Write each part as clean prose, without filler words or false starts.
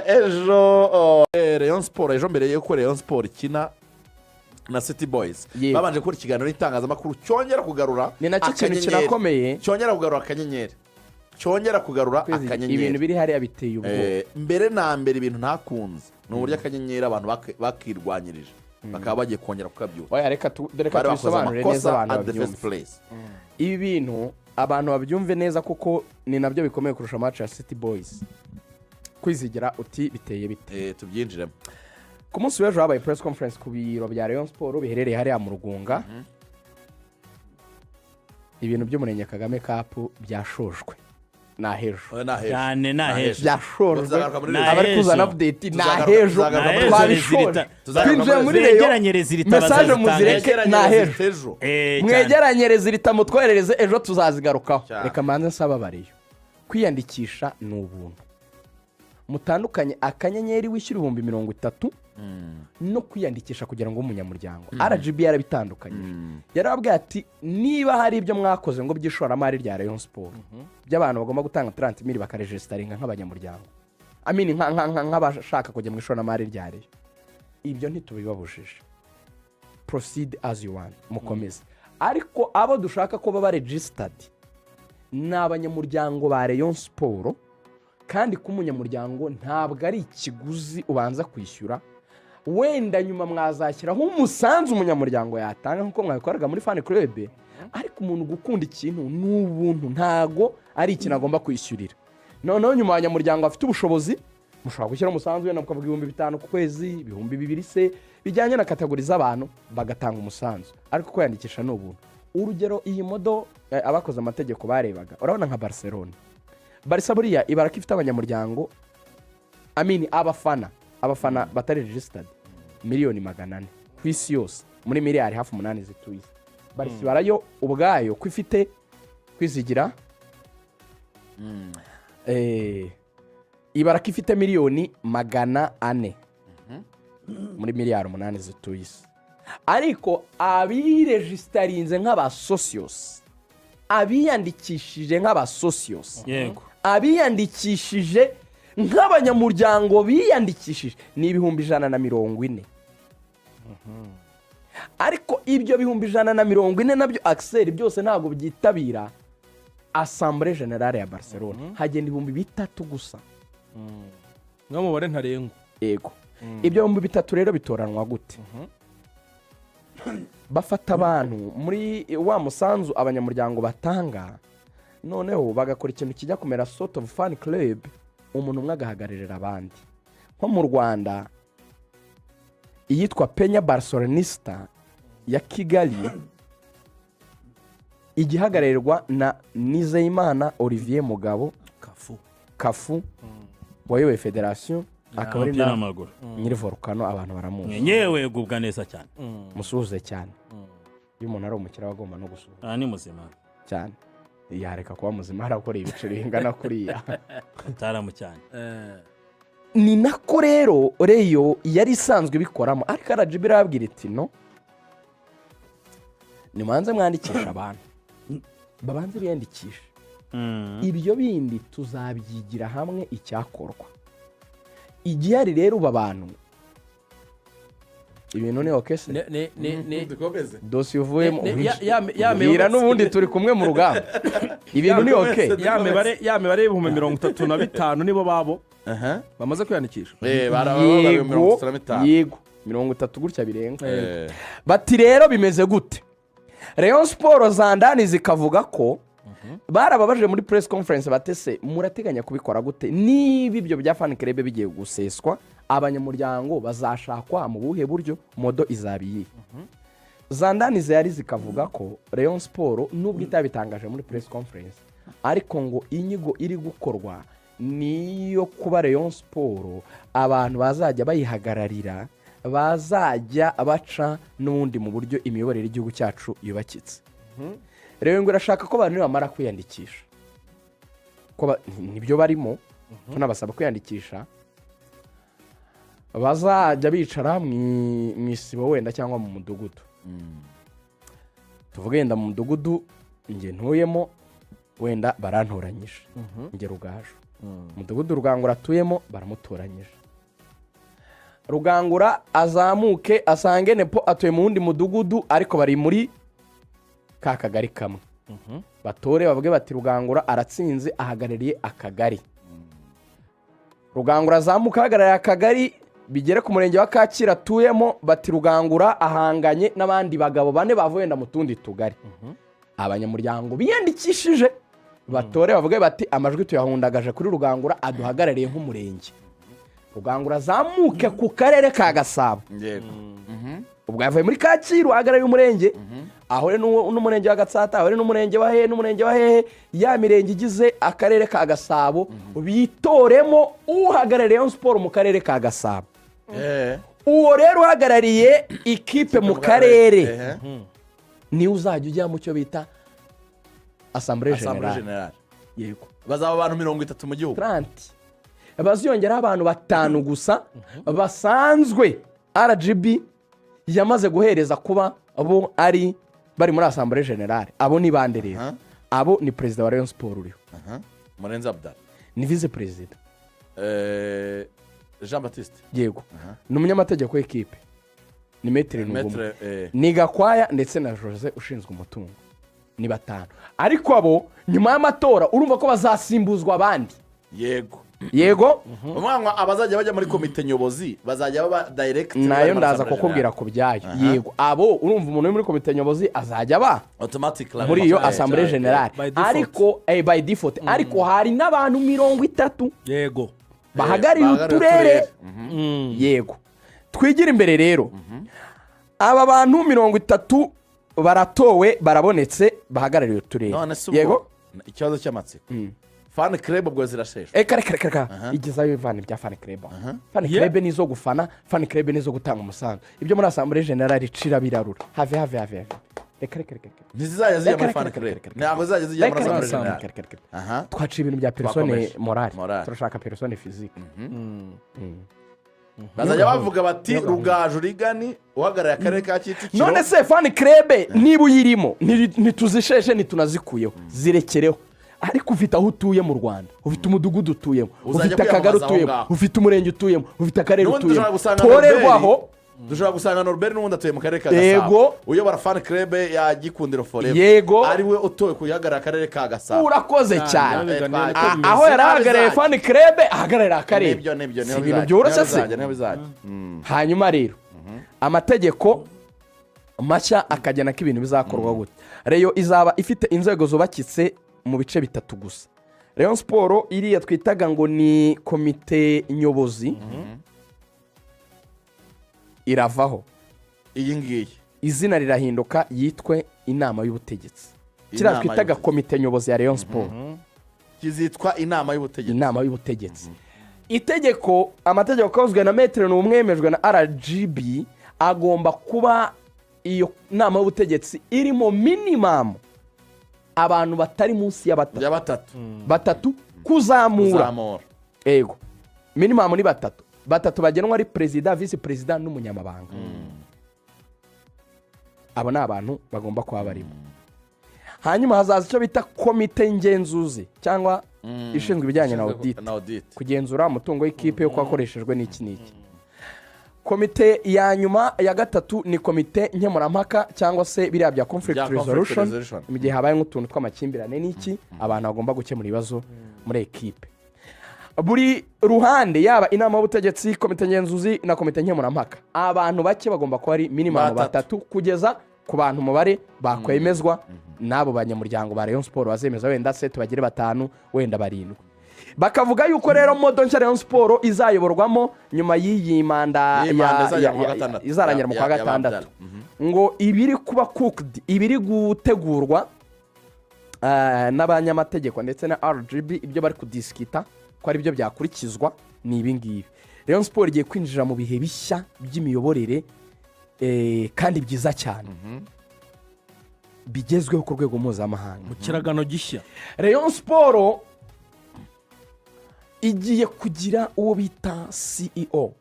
ejo Rayon Sport ejo mbere yuko Rayon Sport ikina na City Boys babanje gukora ikiganiro n'itangazamakuru cyongera kugarura ni nacyo kintu kirakomeye cyongera kugarura akanyenyeri ibintu biri hariya biteye ubwoba mbere na mbere ibintu ntakunze ni uburyo akanyenyeri abantu bakirwanyirije bakaba bagiye kongera kukabyuka oya reka tubisobanurire neza abantu babyumve ibi bintu abantu babyumve neza kuko ni nabyo bikomeye kurusha match ya City Boys kwizigira uti biteye bite tubyinjiremo ku munsi w'ejo habaye press conference ku biro bya Rayon Sport biherereye hariya mu Rugunga ibintu by'Umurenge Kagame Cup byashojwe nahejo cyane nahejo byashojwe abari kuzana update nahejo twabishojwe twinjiye muri mwegeranyereza irita message muzireke nahejo mwegeranyereza irita mutwerereze ejo tuzazigarukaho reka manze nsaba bariyo kwiyandikisha ni ubuntu mutandukanye akanyenyeri wishyura 30,000 no kwiyandikisha kugira ngo umunyamuryango RGB yarabitandukanye yarababwiye ati niba hari ibyo mwakoze ngo by'ishoramari rya Rayon Sport by'abantu bagomba gutanga 30,000 bakaregistaringa nk'abanyamuryango amini nk'abashaka kujya mu ishoramari rya Rayon ibyo ntitubibabujije proceed as you want mukomeze ariko abo dushaka ko baba registered ni abanyamuryango ba Rayon Sport kandi k'umunyamuryango ntabwo ari ikiguzi ubanza kwishyura wenda nyuma mwazashyiraho umusanzu umunyamuryango yatanga nk'uko mwabikoraga muri fan club ariko umuntu gukunda ikintu ni ubuntu ntago ari ikintu agomba kwishyurira noneho nyuma abanyamuryango bafite ubushobozi mushobora gushyira umusanzu wenda mukavuga 5,000 ku kwezi 2,000 se bijyanye na kategori z'abantu bagatanga umusanzu ariko kwiyandikisha ni ubuntu urugero iyi modo abakoze amategeko barebaga urabona nka Barca buriya ibaraka ifite abanyamuryango amini abafana batari registered 400,000 ku isi yose muri miliyari hafi 8 zituye Barca barayo ubwayo ko ifite kwizigira ibaraka ifite 400,000 muri miliyari 8 zituye ariko abiregistarinze nk'abasocios abiyandikishije nk'abasocios yego abiyandikishije nk'abanyamuryango biyandikishije ni 140,000 ariko ibyo 140,000 nabyo Axel byose ntabwo byitabira Assemblée Générale ya Barcelona hagenda 3,000 gusa nko mubare ntarengwa yego ibyo 3,000 rero bitoranwa gute bafata abantu muri wa musanzu abanyamuryango batanga noneho bagakora ikintu kijya kumera sort of fan club umuntu umwe agahagararira abandi nko mu Rwanda iyitwa Penya Barcelonista ya Kigali igihagararirwa na Nizeyimana Olivier Mugabo Kafu wayoboye federation akaba ari na nyiri Volcano abantu baramuzi nyewe gubwa neza cyane musuhuze cyane iyo umuntu ari umukira bagomba no gusuhuza ni muzima cyane yareka kuba muzima harakora ibiciro bingana kuriya ataramu cyane ni nako rero Reyo yari isanzwe bikoramo ariko RGB irabwira iti no nimanze mwandikisha abantu babanze biyandikisha ibyo bindi tuzabyigira hamwe icyakorwa igihari rero uba bantu ibintu ni okese dosi uvuyemo yamira n'ubundi turi kumwe mu rugamba ibintu ni oke ya mibare 35,000 nibo babo bamaze kwiyandikisha yego 30 gutya birenga bati rero bimeze gute Rayon Sport zandani zikavuga ko barababaje muri press conference batese murateganya kubikora gute niba ibyo bya fan club bigiye guseswa abanyamuryango bazashakwa mu buhe buryo modo izabiye zandani zari zikavuga ko Rayon Sport nubwo itabitangaje muri press conference ariko ngo inyigo iri gukorwa niyo kuba Rayon Sport abantu bazajya bayihagararira bazajya baca n'ubundi mu buryo imiyoborere y'igihugu cyacu yubakitse rero ngo irashaka ko abantu bamara kwiyandikisha ko nibyo barimo tunabasaba kwiyandikisha bazajya bicara mu isibo wenda cyangwa mu mudugudu tuvuge wenda mu mudugudu nge ntuyemo wenda barantoranyije nge Rugaju umudugudu Rugangura atuyemo baramutoranyije. Rugangura azamuke asange Nepo atuye mu wundi mudugudu ariko bari muri ka kagari kamwe. Batore bavuge bati Rugangura aratsinze ahagarariye akagari. Rugangura azamuka ahagarariye akagari bigere ku murenge wa Kacyiru atuyemo bati Rugangura ahanganye n'abandi bagabo bane bavuye mu tundi tugari. Abanyamuryango biyandikishije batore bavuge bati amajwi tuyahundagaje kuri Rugangura aduhagarariye nk'umurenge. Rugangura azamuke ku karere ka Gasabo. Ubwo yavuye muri Kacyiru ahagarariye umurenge ahure n'umurenge wa Gatsata ahure n'umurenge wa Hehe ya mirenge igize akarere ka Gasabo bitoremo uhagarariye Rayon Sport mu karere ka Gasabo. Uwo rero uhagarariye ikipe mu karere niwe uzajya ujya mu cyo bita Assemblée Générale. Yego bazaba abantu 30 mu gihugu 30 baziyongeraho abantu 5 gusa basanzwe RGB yamaze guhereza kuba abo ari bari muri Assemblée Générale. Abo ni bande rero? Abo ni president wa Rayon Sport uriho Murenzi Abdal, ni vice president Jean Baptiste, yego ni umunyamategeko w'ikipe ni Maître Nuguma, ni Gakwaya ndetse na Jose ushinzwe umutungo, ni 5. Ariko abo nyuma y'amatora urumva ko bazasimbuzwa abandi. Yego umwana abazajya bajya muri komite nyobozi bazajya baba direct nayo ndaza kukubwira ku byayo. Yego abo urumva umuntu uri muri komite nyobozi azajya ba automatically muri iyo Assemblée Générale ariko by default ariko hari n'abantu 30 yego bahagarariye uturere. Yego twigira imbere rero aba bantu 30 baratowe barabonetse bahagarariye uturere. Yego ikibazo cy'amatsiko fan club ubwo zirashesha kare igezayo ivana bya fan club. Fan club nizo gufana, fan club nizo gutanga umusanzu. Ibyo muri Assemblée Générale icira birarura have reka ntizizajya zijya muri fan club ntabwo zizajya zijya muri Assemblée Générale. Twaciye ibintu bya persone morale turashaka persone physique. bazajya bavuga bati Rugaju Rigani uhagarariye akarere ka Kicukiro. None se fan club niba uyirimo ntituzisheshe ntitunazikuyeho zirekereho. Ariko ufite aho utuye mu Rwanda, ufite umudugudu utuyemo, ufite akagari utuyemo, ufite umurenge utuyemo, ufite akarere utuyemo, torerwaho. Dushobora gusanga Norbert n'undi atuye mu karere ka Gasabo uyobora fan club ya Gikundiro Forever. Yego ariwe utoye kuyagarara akarere ka Gasabo. Urakoze cyane. Aho yarahagarariye fan club ahagararira akarere. Si ibintu byoroshye se. Hanyuma rero amategeko mashya akagena ko ibintu bizakorwa gute. Reyo izaba ifite inzego zubakitse mu bice 3 gusa. Rayon Sport iriya twitaga ngo ni komite nyobozi iravaho. Iyi ngiyi izina rirahinduka yitwe inama y'ubutegetsi. Kira twitaga komite nyobozi ya Rayon Sport kizitwa inama y'ubutegetsi. Itegeko amategeko kozwe na Maître n'umwemejwe na RGB agomba kuba iyo nama y'ubutegetsi irimo minimum abantu batari munsi ya batatu kuzamura. Yego minimum ni batatu bagenwa ari president, vice president n'umunyamabanga. Abo ni abantu bagomba kuba barimo. Hanyuma hazaza icyo bita komite ngenzuzi cyangwa ishinzwe ibijyanye na audit kugenzura umutungo w'ikipe uko wakoreshejwe n'iki. Komite ya nyuma ya gatatu ni komite nkemurampaka cyangwa se biriya bya conflict resolution mu gihe habaye nk'utuntu tw'amakimbirane n'iki abantu bagomba gukemura ibibazo muri ekipe. Buri ruhande yaba inama y'ubutegetsi, komite ngenzuzi na komite nkemurampaka abantu bake bagomba kuba ari minimum 3 kugeza ku bantu mubare bakwemezwa n'abo banyamuryango ba Rayon Sport bazemeza wenda se tubagire 5 wenda 7. Bakavuga yuko rero modo nshya Rayon Sport izayoborwamo nyuma y'iyi manda izarangira mu kwa gatandatu ngo ibiri kuba cooked, ibiri gutegurwa n'abanyamategeko ndetse na RGB ibyo bari kudiskita ko ari byo byakurikizwa ni ibi ngibi. Rayon Sport igiye kwinjira mu bihe bishya by'imiyoborere kandi byiza cyane bigezweho ku rwego mpuzamahanga mu kiragano gishya. Rayon Sport igiye kugira uwo bita CEO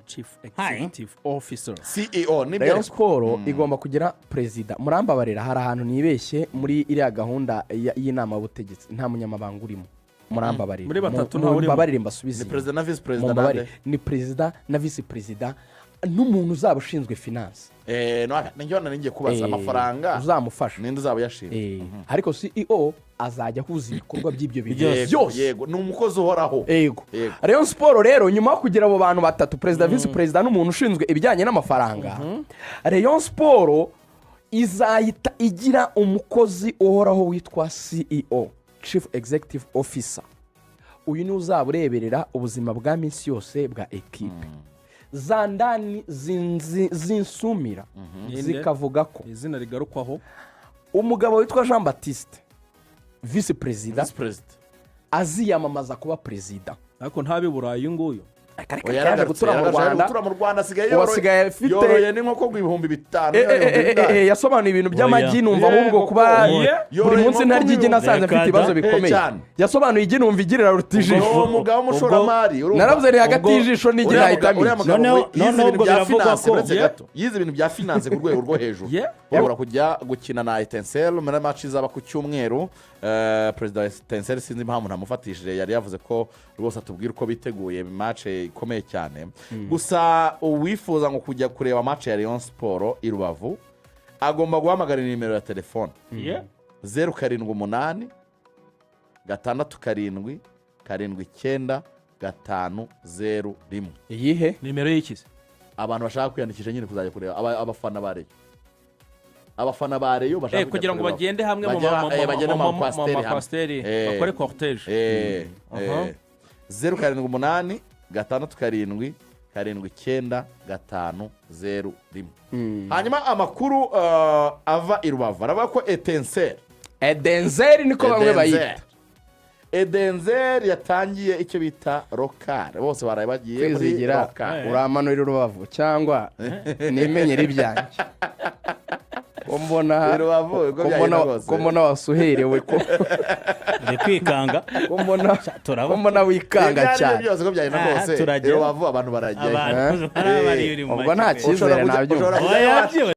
chief executive officer CEO ni Rayon Sport igomba kugira perezida. Murambabarira, hari ahantu nibeshye muri iriya gahunda y'inama y'ubutegetsi, nta munyamabanga urimo. Murambabarira, muri batatu ntawe urimo. Mumbabarire mbasubize. ni perezida na visi perezida nande Ni perezida na visi perezida n'umuntu uzaba ushinzwe finance. nijyo ngiye kubaza amafaranga uzamufasha ninde uzaba yashinzwe. ariko CEO azajya ahuza ibikorwa by'ibyo bintu byose. Yego ni umukozi uhoraho. Yego. Rayon Sport rero nyuma yo kugira abo bantu batatu, perezida visi perezida n'umuntu ushinzwe ibijyanye n'amafaranga, Rayon Sport izahita igira umukozi uhoraho witwa CEO, Chief Executive Officer. Uyu ni uzaba ureberera ubuzima bwa minsi yose bwa ekipe. Za ndani zinsumira zikavuga ko izina rigarukwaho umugabo witwa Jean Baptiste visi perezida aziyamamaza kuba perezida, ariko ntabe Burayi nguyu yaje gutura mu Rwanda wasigaye afite yoroye n'inkoko ibihumbi 5 yasobanuye ibintu by'amagi, numva ahubwo kuba buri munsi ntarya igi nasanze afite ibibazo bikomeye. Yasobanuye igi numva igirira ruta ijisho. uwo mugabo w'umushoramari naravuze ni hagati y'ijisho n'igi nahitamo. yize ibintu bya finance ku rwego rwo hejuru. Urabura kujya gukina na Etincelle muri match izaba ku cyumweru. Perezida wa Etincelle sinzi impamvu ntamufatishije, yari yavuze ko rwose atubwira uko biteguye match ikomeye cyane. Gusa uwifuza ngo kujya kureba match ya Rayon Sport i Rubavu agomba guhamagara nimero ya telefone 078 6 7 7 iyihe nimero y'ikisi abantu bashaka kwiyandikisha nyine kuzajya kureba abafana ba Rayon. Abafana ba Rayon bashaka kugira ngo bagende hamwe mu mapasteri bakore cortege. 078 6 7 7 hanyuma amakuru ava i Rubavu aravuga ko Etincelle niko bamwe bayita. Etincelle yatangiye icyo bita rokare, bose baraye bagiye muri rokare. Uramanurira Rubavu cyangwa nimenyera ibyanjye ko mbona wasuherewe ko kwikanga ko mbona wikanga cyane byose ko byari na bose Rubavu abantu baragiye ubwo nta cyizere nabyumva.